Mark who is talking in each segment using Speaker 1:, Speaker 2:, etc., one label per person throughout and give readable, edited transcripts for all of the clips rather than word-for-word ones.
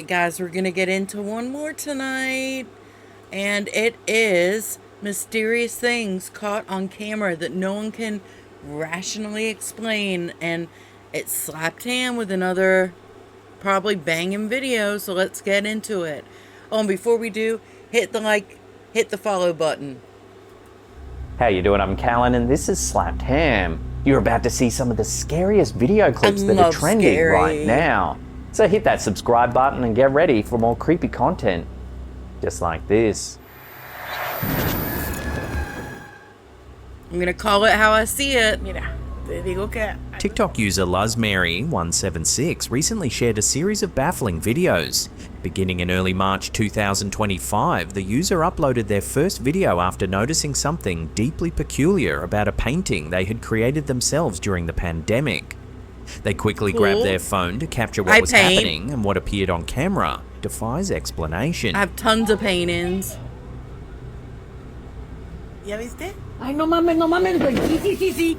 Speaker 1: Alright guys, we're gonna get into one more tonight, and it is mysterious things caught on camera that no one can rationally explain, and it slapped hand with another probably banging video, so let's get into it. Oh, and before we do, hit the like, hit the follow button.
Speaker 2: How you doing? I'm Callan, and this is Slapped Ham. You're about to see some of the scariest video clips that are trending right now. So hit that subscribe button and get ready for more creepy content, just like this.
Speaker 1: I'm gonna call it how I see it.
Speaker 3: TikTok user LuzMary176 recently shared a series of baffling videos. Beginning in early March 2025, the user uploaded their first video after noticing something deeply peculiar about a painting they had created themselves during the pandemic. They quickly grabbed their phone to capture what was happening, and what appeared on camera defies explanation.
Speaker 1: I have tons of paintings.
Speaker 4: ¿Ya viste?
Speaker 5: Ay, no mames, no mames, güey. Sí.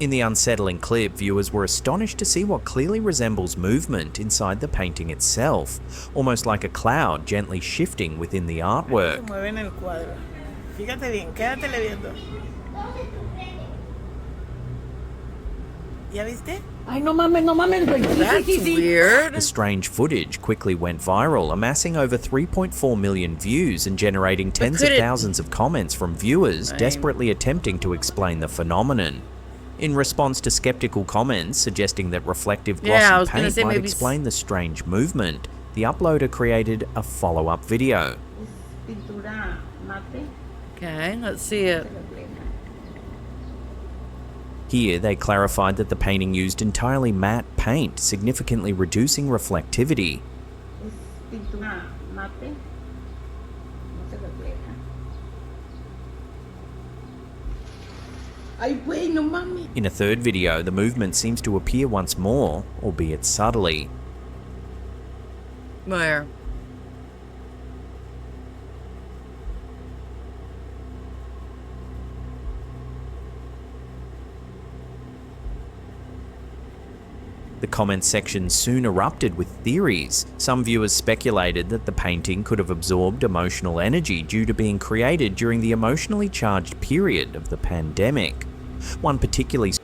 Speaker 3: In the unsettling clip, viewers were astonished to see what clearly resembles movement inside the painting itself, almost like a cloud gently shifting within the artwork.
Speaker 4: Se mueve en el cuadro. Fíjate bien, quédatele viendo. ¿Ya viste?
Speaker 5: Ay, no mames, güey.
Speaker 1: That's weird.
Speaker 3: The strange footage quickly went viral, amassing over 3.4 million views and generating tens of thousands of comments from viewers desperately attempting to explain the phenomenon. In response to skeptical comments suggesting that reflective glossy paint might explain the strange movement, the uploader created a follow-up video.
Speaker 1: Okay, let's see it.
Speaker 3: Here, they clarified that the painting used entirely matte paint, significantly reducing reflectivity. In a third video, the movement seems to appear once more, albeit subtly.
Speaker 1: Where?
Speaker 3: The comments section soon erupted with theories. Some viewers speculated that the painting could have absorbed emotional energy due to being created during the emotionally charged period of the pandemic. One particularly...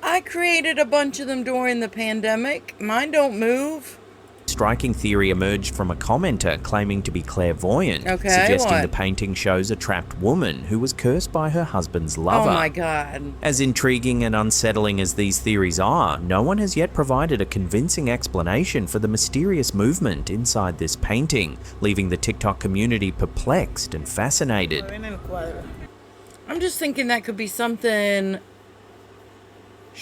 Speaker 1: I created a bunch of them during the pandemic. Mine don't move.
Speaker 3: Striking theory emerged from a commenter claiming to be clairvoyant, suggesting the painting shows a trapped woman who was cursed by her husband's lover.
Speaker 1: Oh my god.
Speaker 3: As intriguing and unsettling as these theories are, no one has yet provided a convincing explanation for the mysterious movement inside this painting, leaving the TikTok community perplexed and fascinated.
Speaker 1: I'm just thinking that could be something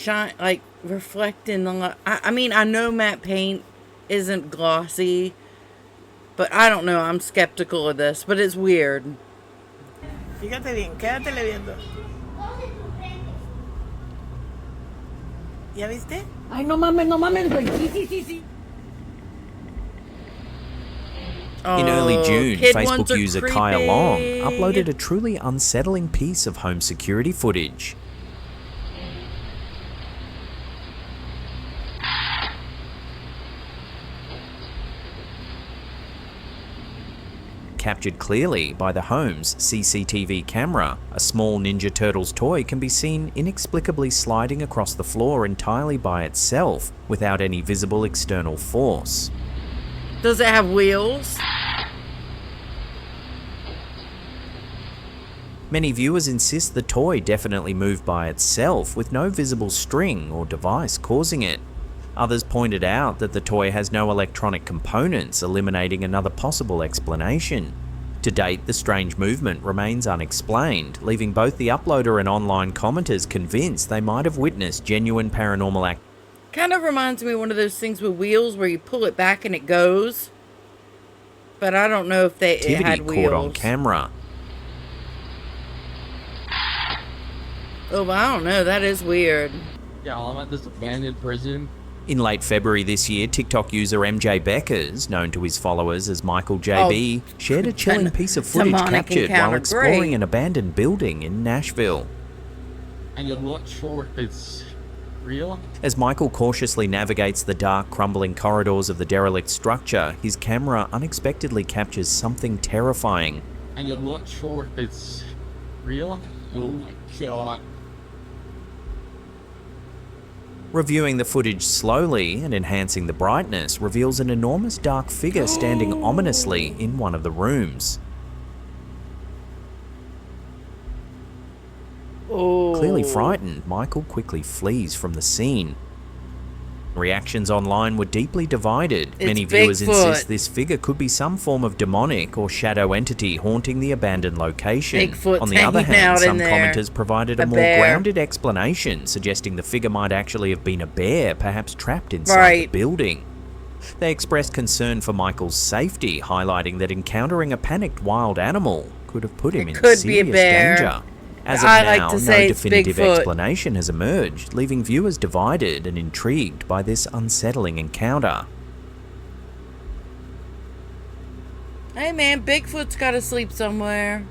Speaker 1: like reflecting the light. I mean, I know matte paint isn't glossy, but I don't know, I'm skeptical of this, but it's weird.
Speaker 4: Fíjate bien, quédatele viendo. ¿Ya viste?
Speaker 5: Ay, no mames, güey. Sí.
Speaker 3: In early June, Facebook user Kaya Long uploaded a truly unsettling piece of home security footage. Captured clearly by the home's CCTV camera, a small Ninja Turtles toy can be seen inexplicably sliding across the floor entirely by itself, without any visible external force.
Speaker 1: Does it have wheels?
Speaker 3: Many viewers insist the toy definitely moved by itself, with no visible string or device causing it. Others pointed out that the toy has no electronic components, eliminating another possible explanation. To date, the strange movement remains unexplained, leaving both the uploader and online commenters convinced they might have witnessed genuine paranormal activity.
Speaker 1: Kind of reminds me of one of those things with wheels where you pull it back and it goes. But I don't know if it had wheels.
Speaker 3: Caught on camera.
Speaker 1: Oh, but I don't know, that is weird.
Speaker 6: Yeah, I'm at this abandoned prison.
Speaker 3: In late February this year, TikTok user MJ Beckers, known to his followers as Michael JB, shared a chilling piece of footage captured while exploring an abandoned building in Nashville.
Speaker 6: And you look for this real?
Speaker 3: As Michael cautiously navigates the dark, crumbling corridors of the derelict structure, his camera unexpectedly captures something terrifying.
Speaker 6: And you're not sure if it's real? Oh my god.
Speaker 3: Reviewing the footage slowly and enhancing the brightness reveals an enormous dark figure standing ominously in one of the rooms. Clearly frightened, Michael quickly flees from the scene. Reactions online were deeply divided. Many viewers insist this figure could be some form of demonic or shadow entity haunting the abandoned location. On the other hand, some commenters provided a more grounded explanation, suggesting the figure might actually have been a bear, perhaps trapped inside the building. They expressed concern for Michael's safety, highlighting that encountering a panicked wild animal could have put him in serious danger. As of now, no definitive explanation has emerged, leaving viewers divided and intrigued by this unsettling encounter.
Speaker 1: Hey man, Bigfoot's gotta sleep somewhere.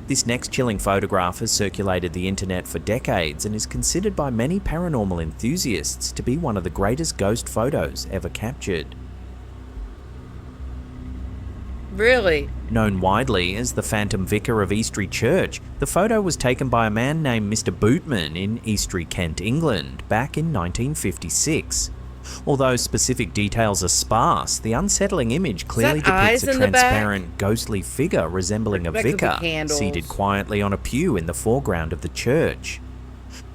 Speaker 3: This next chilling photograph has circulated the internet for decades and is considered by many paranormal enthusiasts to be one of the greatest ghost photos ever captured.
Speaker 1: Really?
Speaker 3: Known widely as the Phantom Vicar of Eastry Church, the photo was taken by a man named Mr. Bootman in Eastry, Kent, England, back in 1956. Although specific details are sparse, the unsettling image clearly depicts a transparent, ghostly figure resembling a vicar, seated quietly on a pew in the foreground of the church.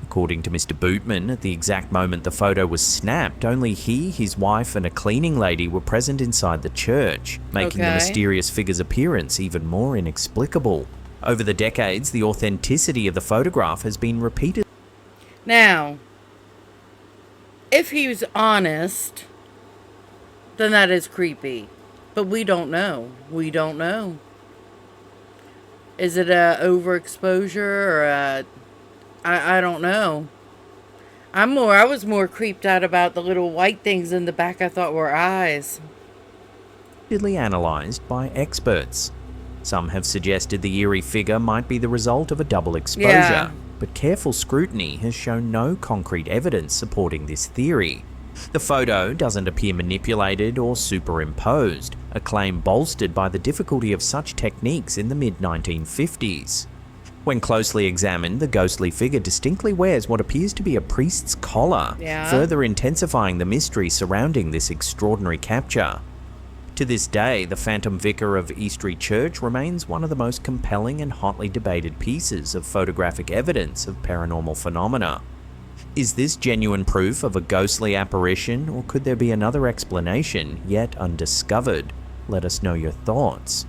Speaker 3: According to Mr. Bootman, at the exact moment the photo was snapped, only he, his wife and a cleaning lady were present inside the church, making the mysterious figure's appearance even more inexplicable. Over the decades, the authenticity of the photograph has been repeated.
Speaker 1: Now, if he was honest, then that is creepy. But we don't know. We don't know. Is it a overexposure or a... I don't know. I was more creeped out about the little white things in the back I thought were eyes.
Speaker 3: Analysed by experts. Some have suggested the eerie figure might be the result of a double exposure, but careful scrutiny has shown no concrete evidence supporting this theory. The photo doesn't appear manipulated or superimposed, a claim bolstered by the difficulty of such techniques in the mid-1950s. When closely examined, the ghostly figure distinctly wears what appears to be a priest's collar, further intensifying the mystery surrounding this extraordinary capture. To this day, the Phantom Vicar of Eastry Church remains one of the most compelling and hotly debated pieces of photographic evidence of paranormal phenomena. Is this genuine proof of a ghostly apparition, or could there be another explanation yet undiscovered? Let us know your thoughts.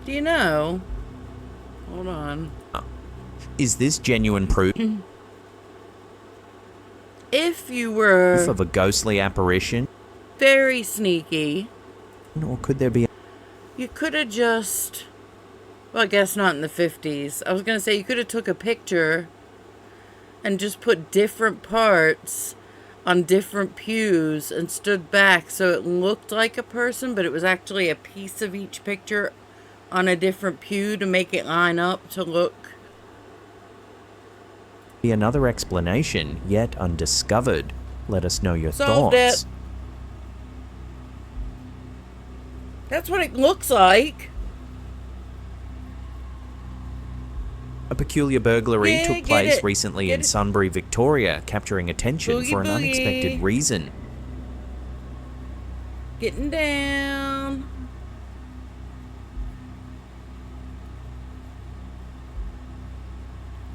Speaker 1: Do you know? Hold on.
Speaker 3: Is this genuine proof
Speaker 1: if you were
Speaker 3: of a ghostly apparition?
Speaker 1: Very sneaky.
Speaker 3: Or could there be...
Speaker 1: You could have just... Well, I guess not in the 50s. I was going to say you could have took a picture and just put different parts on different pews and stood back so it looked like a person, but it was actually a piece of each picture on a different pew to make it line up to look.
Speaker 3: Be another explanation yet undiscovered. Let us know your
Speaker 1: Solved
Speaker 3: thoughts.
Speaker 1: It. That's what it looks like.
Speaker 3: A peculiar burglary took place recently in Sunbury, Victoria, capturing attention for an unexpected reason.
Speaker 1: Getting down.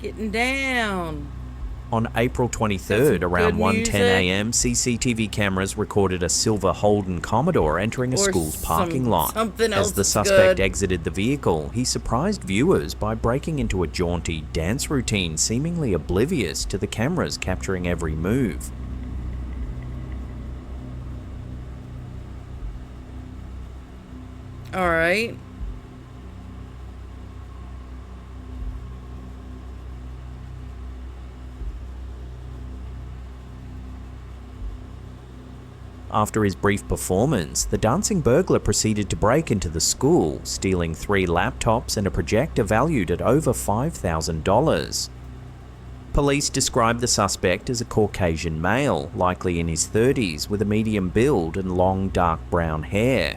Speaker 1: Getting down.
Speaker 3: On April 23rd, around 1:10 a.m., CCTV cameras recorded a silver Holden Commodore entering a school's parking lot. As the suspect exited the vehicle, he surprised viewers by breaking into a jaunty dance routine, seemingly oblivious to the cameras capturing every move.
Speaker 1: All right.
Speaker 3: After his brief performance, the dancing burglar proceeded to break into the school, stealing 3 laptops and a projector valued at over $5,000. Police described the suspect as a Caucasian male, likely in his 30s, with a medium build and long dark brown hair.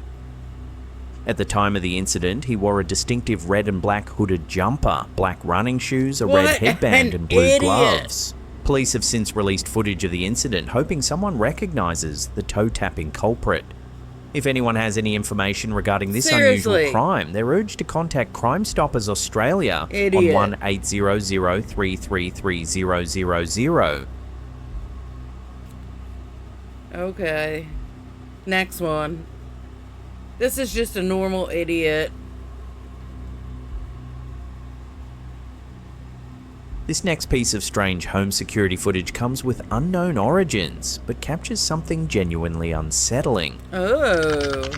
Speaker 3: At the time of the incident, he wore a distinctive red and black hooded jumper, black running shoes, a red headband and blue gloves. Police have since released footage of the incident, hoping someone recognises the toe-tapping culprit. If anyone has any information regarding this unusual crime, they're urged to contact Crime Stoppers Australia on 1-800-333-0000.
Speaker 1: Okay. Next one. This is just a normal idiot.
Speaker 3: This next piece of strange home security footage comes with unknown origins, but captures something genuinely unsettling.
Speaker 1: Oh.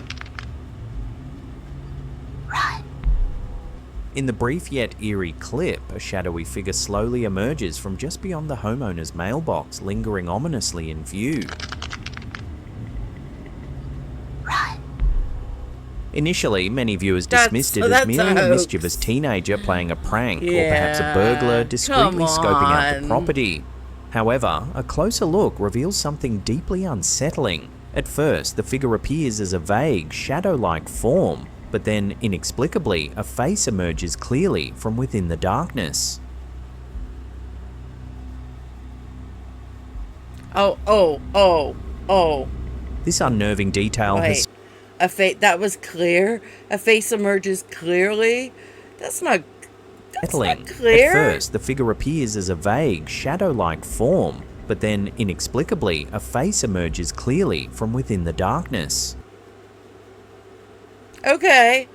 Speaker 3: In the brief yet eerie clip, a shadowy figure slowly emerges from just beyond the homeowner's mailbox, lingering ominously in view. Initially, many viewers dismissed it as merely a mischievous teenager playing a prank, or perhaps a burglar discreetly scoping out the property. However, a closer look reveals something deeply unsettling. At first, the figure appears as a vague, shadow-like form, but then, inexplicably, a face emerges clearly from within the darkness.
Speaker 1: Oh.
Speaker 3: This unnerving detail has...
Speaker 1: A face that was clear. A face emerges clearly. That's not clear.
Speaker 3: At first, the figure appears as a vague, shadow-like form, but then, inexplicably, a face emerges clearly from within the darkness.
Speaker 1: Okay.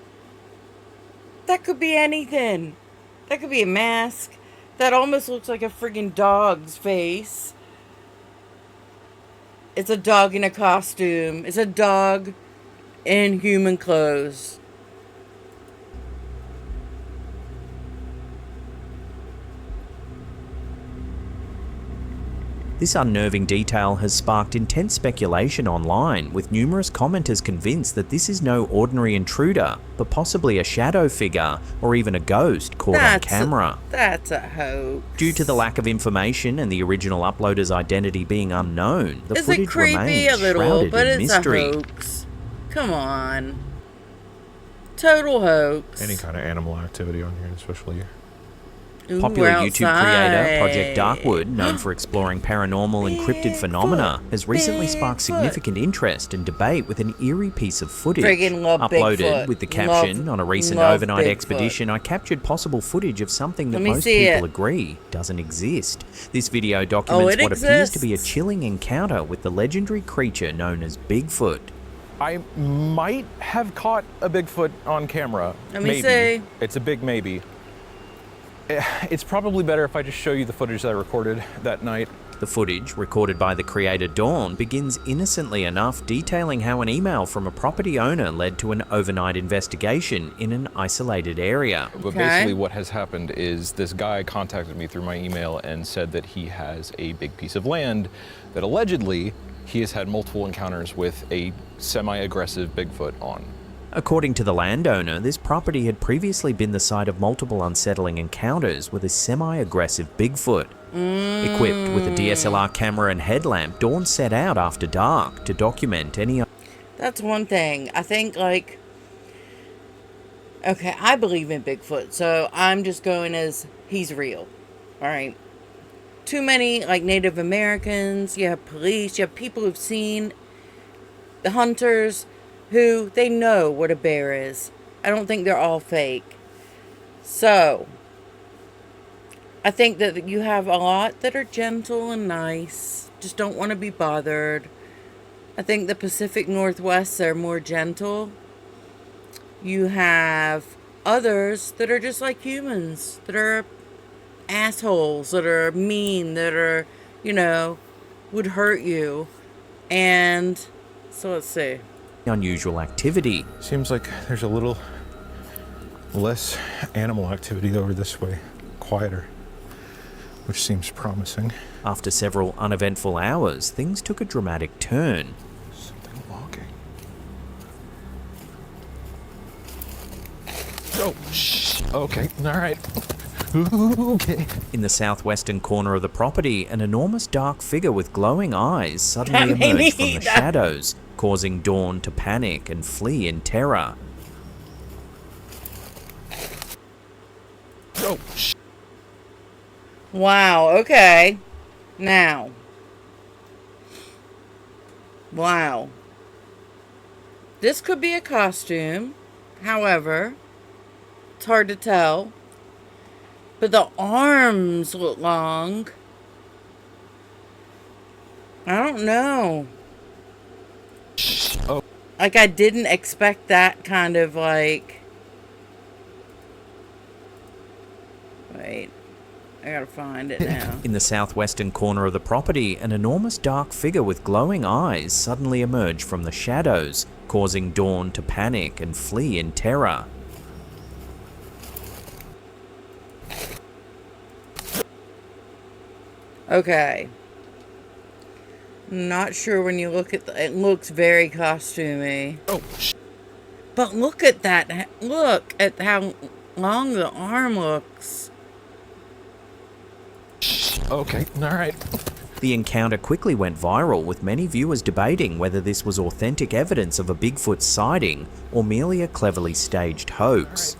Speaker 1: That could be anything. That could be a mask. That almost looks like a friggin' dog's face. It's a dog in a costume. It's a dog in human clothes.
Speaker 3: This unnerving detail has sparked intense speculation online, with numerous commenters convinced that this is no ordinary intruder, but possibly a shadow figure, or even a ghost caught on camera.
Speaker 1: That's a hoax.
Speaker 3: Due to the lack of information and the original uploader's identity being unknown, the footage remains shrouded in mystery.
Speaker 1: It's a hoax. Come on. Total hoax.
Speaker 7: Any kind of animal activity on here, especially.
Speaker 3: Popular YouTube creator Project Darkwood, known for exploring paranormal and cryptid phenomena, has recently sparked significant interest and debate with an eerie piece of footage. Uploaded with the caption, "On a recent overnight expedition, I captured possible footage of something that most people agree doesn't exist." This video documents what appears to be a chilling encounter with the legendary creature known as Bigfoot.
Speaker 7: I might have caught a Bigfoot on camera.
Speaker 1: Let me see.
Speaker 7: It's a big maybe. It's probably better if I just show you the footage that I recorded that night.
Speaker 3: The footage, recorded by the creator Dawn, begins innocently enough, detailing how an email from a property owner led to an overnight investigation in an isolated area.
Speaker 7: But basically what has happened is this guy contacted me through my email and said that he has a big piece of land that allegedly he has had multiple encounters with a semi-aggressive Bigfoot on.
Speaker 3: According to the landowner, this property had previously been the site of multiple unsettling encounters with a semi-aggressive Bigfoot. Equipped with a DSLR camera and headlamp, Dawn set out after dark to document any...
Speaker 1: That's one thing. I think, like... Okay, I believe in Bigfoot, so I'm just going as he's real. Alright. Too many, like, Native Americans, you have police, you have people who've seen the hunters who they know what a bear is. I don't think they're all fake. So, I think that you have a lot that are gentle and nice, just don't want to be bothered. I think the Pacific Northwest are more gentle. You have others that are just like humans, that are assholes, that are mean, that are, you know, would hurt you. And so let's see.
Speaker 3: Unusual activity.
Speaker 7: Seems like there's a little less animal activity over this way, quieter, which seems promising.
Speaker 3: After several uneventful hours, things took a dramatic turn.
Speaker 7: Oh, okay, all right. Okay.
Speaker 3: In the southwestern corner of the property, an enormous dark figure with glowing eyes suddenly emerged from the shadows, causing Dawn to panic and flee in terror.
Speaker 7: Oh,
Speaker 1: Wow, okay. Now. Wow. This could be a costume. However, it's hard to tell. But the arms look long. I don't know.
Speaker 7: Oh.
Speaker 1: Like, I didn't expect that kind of, like... Wait. I gotta find it now.
Speaker 3: In the southwestern corner of the property, an enormous dark figure with glowing eyes suddenly emerged from the shadows, causing Dawn to panic and flee in terror.
Speaker 1: Okay. Not sure when you look at it looks very costumey.
Speaker 7: Oh.
Speaker 1: But look at that. Look at how long the arm looks.
Speaker 7: Okay, all right.
Speaker 3: The encounter quickly went viral, with many viewers debating whether this was authentic evidence of a Bigfoot sighting or merely a cleverly staged hoax.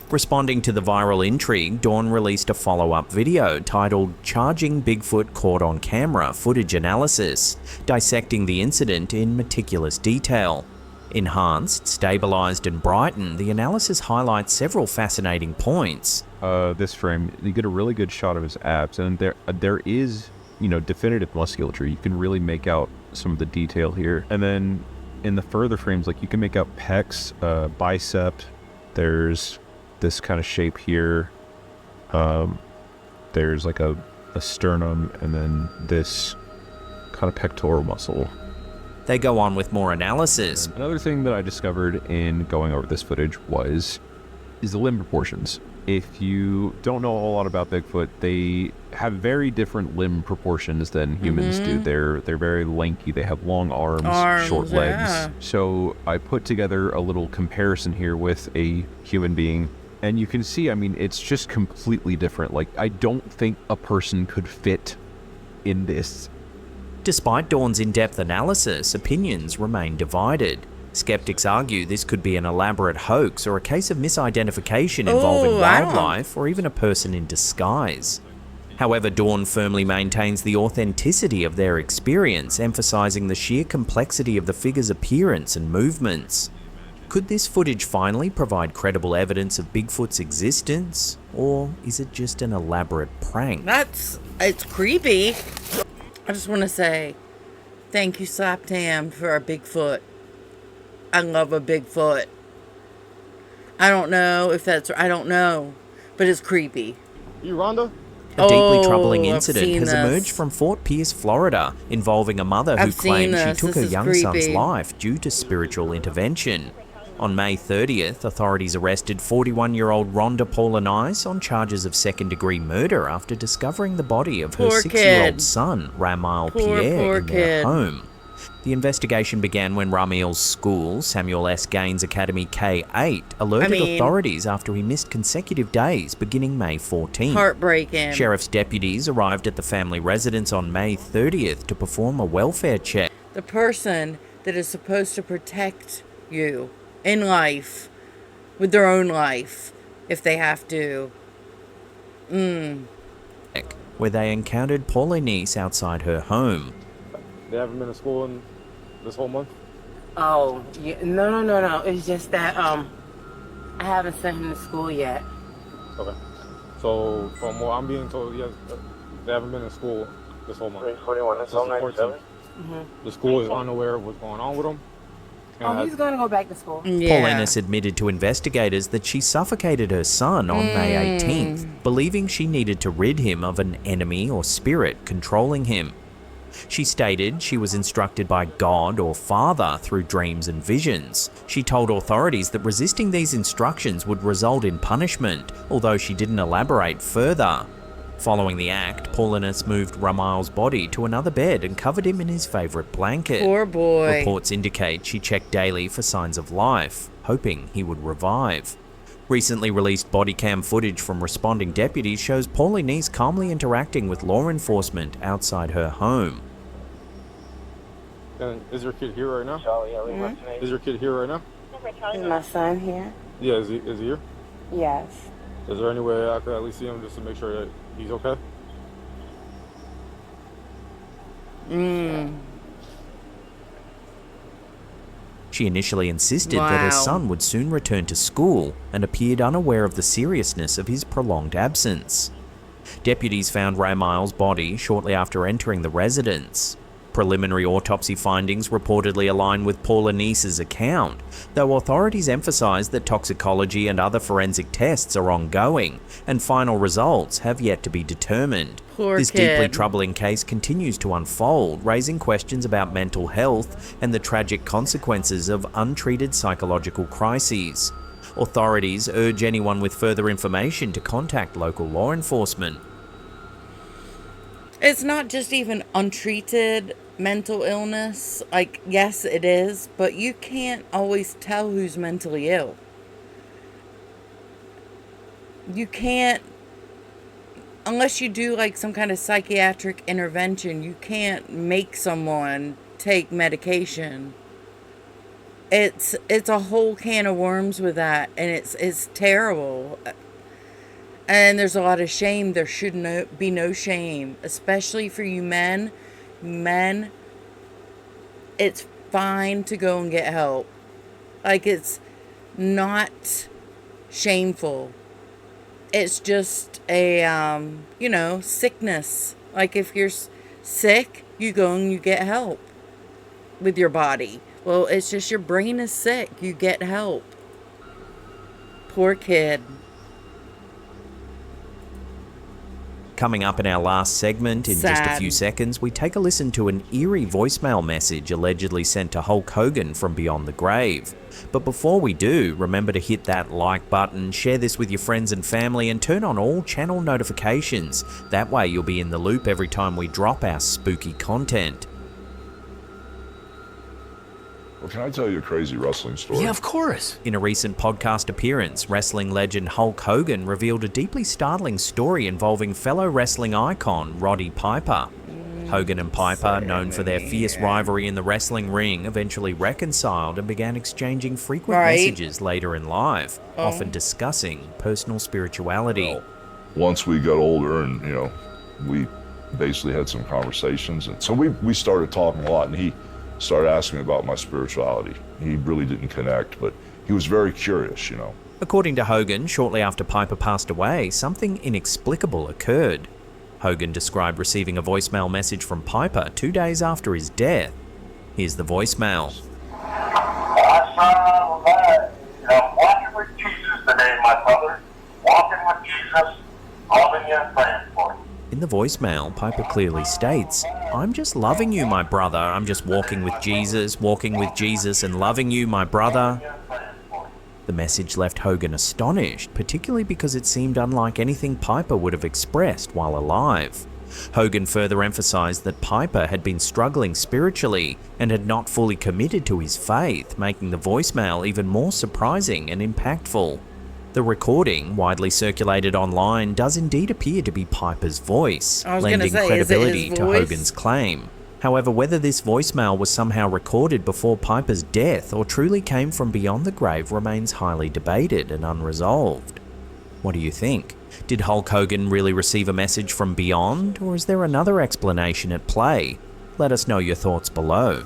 Speaker 3: Responding to the viral intrigue, Dawn released a follow-up video titled "Charging Bigfoot Caught on Camera Footage Analysis," dissecting the incident in meticulous detail. Enhanced, stabilized and brightened, the analysis highlights several fascinating points.
Speaker 8: This frame, you get a really good shot of his abs, and there is, definitive musculature. You can really make out some of the detail here. And then in the further frames, like, you can make out pecs, bicep. There's this kind of shape here. There's like a sternum, and then this kind of pectoral muscle.
Speaker 3: They go on with more analysis.
Speaker 8: Another thing that I discovered in going over this footage is the limb proportions. If you don't know a whole lot about Bigfoot, they have very different limb proportions than humans do. They're very lanky. They have long arms, short legs.
Speaker 1: Yeah.
Speaker 8: So I put together a little comparison here with a human being, and you can see, I mean, it's just completely different. Like, I don't think a person could fit in this.
Speaker 3: Despite Dawn's in-depth analysis, opinions remain divided. Skeptics argue this could be an elaborate hoax or a case of misidentification involving wildlife or even a person in disguise. However, Dawn firmly maintains the authenticity of their experience, emphasizing the sheer complexity of the figure's appearance and movements. Could this footage finally provide credible evidence of Bigfoot's existence, or is it just an elaborate prank?
Speaker 1: It's creepy. I just want to say, thank you, Slapped Ham, for our Bigfoot. I love a Bigfoot. I don't know if that's... I don't know. But it's creepy.
Speaker 6: You, Rhonda?
Speaker 3: A deeply troubling incident
Speaker 1: I've seen
Speaker 3: has
Speaker 1: this.
Speaker 3: emerged from Fort Pierce, Florida, involving a mother who
Speaker 1: I've seen
Speaker 3: claims she
Speaker 1: this.
Speaker 3: took
Speaker 1: This
Speaker 3: her
Speaker 1: is
Speaker 3: young son's
Speaker 1: creepy.
Speaker 3: life due to spiritual intervention. On May 30th, authorities arrested 41-year-old Rhonda Paulinice on charges of second-degree murder after discovering the body of her
Speaker 1: Poor
Speaker 3: 6-year-old
Speaker 1: kid.
Speaker 3: son, Ramiel
Speaker 1: Poor
Speaker 3: Pierre, in their
Speaker 1: kid.
Speaker 3: home. The investigation began when Ramiel's school, Samuel S. Gaines Academy K-8, alerted authorities after he missed consecutive days beginning May 14th.
Speaker 1: Heartbreaking.
Speaker 3: Sheriff's deputies arrived at the family residence on May 30th to perform a welfare check.
Speaker 1: The person that is supposed to protect you in life, with their own life, if they have to.
Speaker 3: Where they encountered Paulinice outside her home.
Speaker 6: They haven't been to school in this whole month?
Speaker 9: Oh, yeah, no. It's just that I haven't sent him to school yet.
Speaker 6: Okay. So, from what I'm being told, yes, they haven't been in school this whole month.
Speaker 9: 41, that's all 97.
Speaker 6: The school is unaware of what's going on with them.
Speaker 9: Oh, he's gonna go back to school.
Speaker 1: Yeah.
Speaker 3: Paulinice admitted to investigators that she suffocated her son on May 18th, believing she needed to rid him of an enemy or spirit controlling him. She stated she was instructed by God or Father through dreams and visions. She told authorities that resisting these instructions would result in punishment, although she didn't elaborate further. Following the act, Paulinice moved Ramiel's body to another bed and covered him in his favourite blanket.
Speaker 1: Poor boy.
Speaker 3: Reports indicate she checked daily for signs of life, hoping he would revive. Recently released body cam footage from responding deputies shows Paulinese calmly interacting with law enforcement outside her home.
Speaker 6: And is your kid here right now?
Speaker 9: Mm-hmm.
Speaker 6: Is your kid here right now?
Speaker 9: Is my son here?
Speaker 6: Yeah, is he here?
Speaker 9: Yes.
Speaker 6: Is there any way I could at least see him just to make sure that he's okay?
Speaker 3: She initially insisted that her son would soon return to school and appeared unaware of the seriousness of his prolonged absence. Deputies found Ray Miles' body shortly after entering the residence. Preliminary autopsy findings reportedly align with Paulinice's account, though authorities emphasize that toxicology and other forensic tests are ongoing, and final results have yet to be determined. This deeply troubling case continues to unfold, raising questions about mental health and the tragic consequences of untreated psychological crises. Authorities urge anyone with further information to contact local law enforcement.
Speaker 1: It's not just even untreated mental illness. Like, yes, it is, but you can't always tell who's mentally ill. You can't, unless you do like some kind of psychiatric intervention, you can't make someone take medication. It's a whole can of worms with that, and it's terrible. And there's a lot of shame. There should be no shame, especially for you men. Men, it's fine to go and get help. Like, it's not shameful. It's just a, sickness. Like, if you're sick, you go and you get help with your body. Well, it's just your brain is sick. You get help. Poor kid.
Speaker 3: Coming up in our last segment in just a few seconds, we take a listen to an eerie voicemail message allegedly sent to Hulk Hogan from beyond the grave. But before we do, remember to hit that like button, share this with your friends and family, and turn on all channel notifications. That way you'll be in the loop every time we drop our spooky content.
Speaker 10: Well, can I tell you a crazy wrestling story?
Speaker 3: Yeah, of course. In a recent podcast appearance, wrestling legend Hulk Hogan revealed a deeply startling story involving fellow wrestling icon Roddy Piper. Hogan and Piper, known for their fierce rivalry in the wrestling ring, eventually reconciled and began exchanging frequent messages later in life, often discussing personal spirituality.
Speaker 10: Well, once we got older and, we basically had some conversations, and so we started talking a lot, and he started asking me about my spirituality. He really didn't connect, but he was very curious,
Speaker 3: According to Hogan, shortly after Piper passed away, something inexplicable occurred. Hogan described receiving a voicemail message from Piper 2 days after his death. Here's the voicemail.
Speaker 11: Walking with Jesus today, my brother. Walking with Jesus, loving you and praying for you.
Speaker 3: In the voicemail, Piper clearly states, "I'm just loving you, my brother. I'm just walking with Jesus and loving you, my brother." The message left Hogan astonished, particularly because it seemed unlike anything Piper would have expressed while alive. Hogan further emphasized that Piper had been struggling spiritually and had not fully committed to his faith, making the voicemail even more surprising and impactful. The recording, widely circulated online, does indeed appear to be Piper's voice, lending credibility to Hogan's claim. However, whether this voicemail was somehow recorded before Piper's death or truly came from beyond the grave remains highly debated and unresolved. What do you think? Did Hulk Hogan really receive a message from beyond, or is there another explanation at play? Let us know your thoughts below.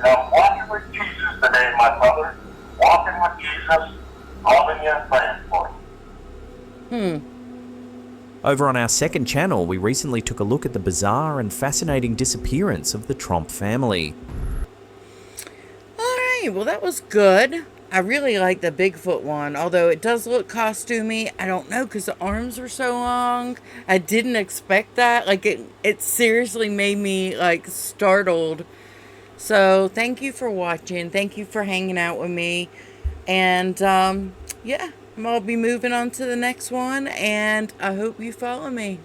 Speaker 11: Walking with Jesus today, my brother. Walking with Jesus, loving you and praying for you.
Speaker 3: Over on our second channel, we recently took a look at the bizarre and fascinating disappearance of the Trump family.
Speaker 1: Alright, well that was good. I really like the Bigfoot one, although it does look costumey. I don't know, because the arms were so long. I didn't expect that. Like, it seriously made me, startled. So, thank you for watching. Thank you for hanging out with me. And, yeah, I'll be moving on to the next one, and I hope you follow me.